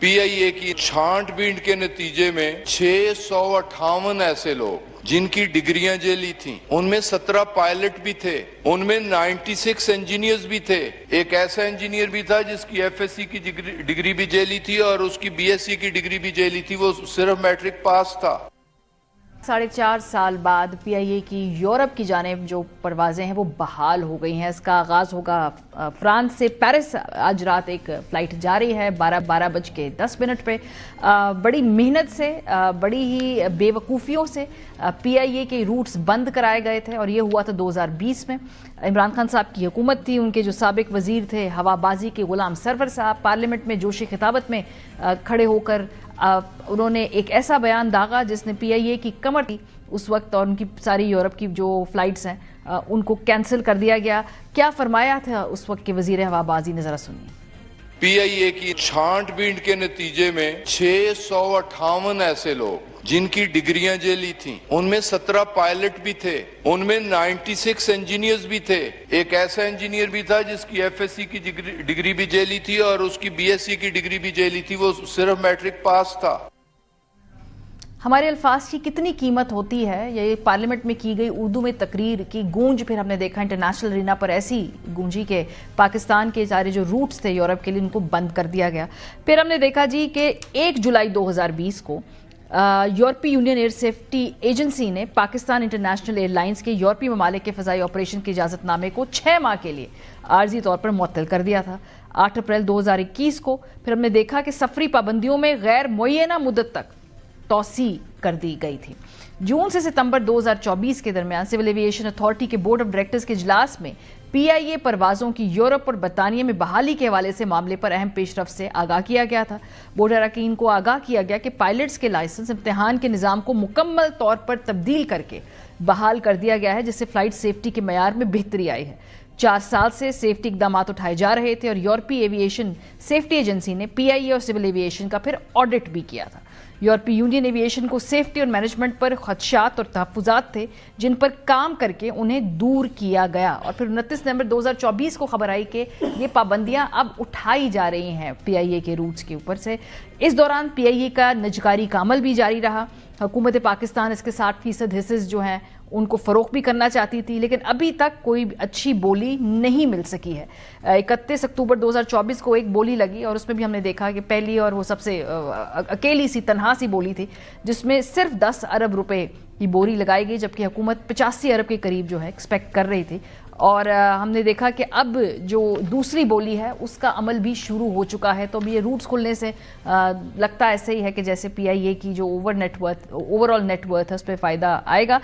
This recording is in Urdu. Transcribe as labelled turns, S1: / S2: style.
S1: پی آئی اے کی چھانٹ بین کے نتیجے میں 658 ایسے لوگ جن کی ڈگریاں جیلی تھیں، ان میں 17 پائلٹ بھی تھے، ان میں 96 انجینئرز بھی تھے، ایک ایسا انجینئر بھی تھا جس کی ایف ایس سی کی ڈگری بھی جیلی تھی اور اس کی بی ایس سی کی ڈگری بھی جیلی تھی، وہ صرف میٹرک پاس تھا۔
S2: 4.5 سال بعد پی آئی اے کی یورپ کی جانب جو پروازیں ہیں وہ بحال ہو گئی ہیں۔ اس کا آغاز ہوگا فرانس سے پیرس۔ آج رات ایک فلائٹ جاری ہے 12:10 پہ۔ بڑی محنت سے، بڑی ہی بے وقوفیوں سے پی آئی اے کے روٹس بند کرائے گئے تھے اور یہ ہوا تھا 2020 میں۔ عمران خان صاحب کی حکومت تھی، ان کے جو سابق وزیر تھے ہوا بازی کے غلام سرور صاحب پارلیمنٹ میں جوش خطابت میں کھڑے ہو کر انہوں نے ایک ایسا بیان داغا جس نے پی آئی اے کی کمر تھی اس وقت، اور ان کی ساری یورپ کی جو فلائٹس ہیں ان کو کینسل کر دیا گیا۔ کیا فرمایا تھا اس وقت کے وزیر ہوا بازی نے، ذرا سنیے۔
S1: پی آئی اے کی چھانٹ بین کے نتیجے میں 658 ایسے لوگ جن کی ڈگریاں جیلی تھیں، ان میں 17 پائلٹ بھی تھے، ان میں 96 انجینئرز بھی تھے، ایک ایسا انجینئر بھی تھا جس کی ایف ایس سی کی ڈگری بھی جیلی تھی اور اس کی بی ایس سی کی ڈگری بھی جیلی تھی، وہ صرف میٹرک پاس تھا۔
S2: ہمارے الفاظ کی کتنی قیمت ہوتی ہے؟ یہ پارلیمنٹ میں کی گئی اردو میں تقریر کی گونج پھر ہم نے دیکھا انٹرنیشنل رینا پر ایسی گونجی کہ پاکستان کے سارے جو روٹس تھے یورپ کے لیے ان کو بند کر دیا گیا۔ پھر ہم نے دیکھا جی کہ 1 جولائی 2020 کو یورپی یونین ایئر سیفٹی ایجنسی نے پاکستان انٹرنیشنل ایئر لائنز کے یورپی ممالک کے فضائی آپریشن کے اجازت نامے کو 6 ماہ کے لیے عارضی طور پر معطل کر دیا تھا۔ 8 اپریل 2021 کو پھر ہم نے دیکھا کہ سفری پابندیوں میں غیر معینہ مدت تک توسیع کر دی گئی تھی۔ جون سے ستمبر 2024 کے درمیان سول ایویشن اتھارٹی کے بورڈ آف ڈائریکٹرز کے اجلاس میں پی آئی اے پروازوں کی یورپ اور برطانیہ میں بحالی کے حوالے سے معاملے پر اہم پیش رفت سے آگاہ کیا گیا تھا۔ بورڈ اراکین کو آگاہ کیا گیا کہ پائلٹس کے لائسنس امتحان کے نظام کو مکمل طور پر تبدیل کر کے بحال کر دیا گیا ہے، جس سے فلائٹ سیفٹی کے معیار میں بہتری آئی ہے۔ 4 سال سے سیفٹی اقدامات اٹھائے جا رہے تھے اور یورپی ایویشن سیفٹی ایجنسی نے پی آئی اے اور سول ایویشن کا پھر آڈٹ بھی کیا تھا۔ یورپی یونین ایویشن کو سیفٹی اور مینجمنٹ پر خدشات اور تحفظات تھے جن پر کام کر کے انہیں دور کیا گیا، اور پھر 29 نومبر 2024 کو خبر آئی کہ یہ پابندیاں اب اٹھائی جا رہی ہیں پی آئی اے کے روٹس کے اوپر سے۔ اس دوران پی آئی اے کا نجکاری کا عمل بھی جاری رہا۔ حکومت پاکستان اس کے 60% حصص جو ہیں ان کو فروخت بھی کرنا چاہتی تھی، لیکن ابھی تک کوئی اچھی بولی نہیں مل سکی ہے۔ 31 اکتوبر 2024 کو ایک بولی لگی اور اس میں بھی ہم نے دیکھا کہ پہلی اور وہ سب سے اکیلی سی تنہا سی بولی تھی جس میں صرف 10 ارب روپے کی بولی لگائی گئی، جبکہ حکومت 85 ارب کے قریب جو ہے ایکسپیکٹ کر رہی تھی۔ اور ہم نے دیکھا کہ اب جو دوسری بولی ہے اس کا عمل بھی شروع ہو چکا ہے، تو اب یہ روٹس کھلنے سے لگتا ایسے ہی ہے کہ جیسے پی آئی اے کی جو اوور آل نیٹ ورتھ ہے اس پہ فائدہ آئے گا۔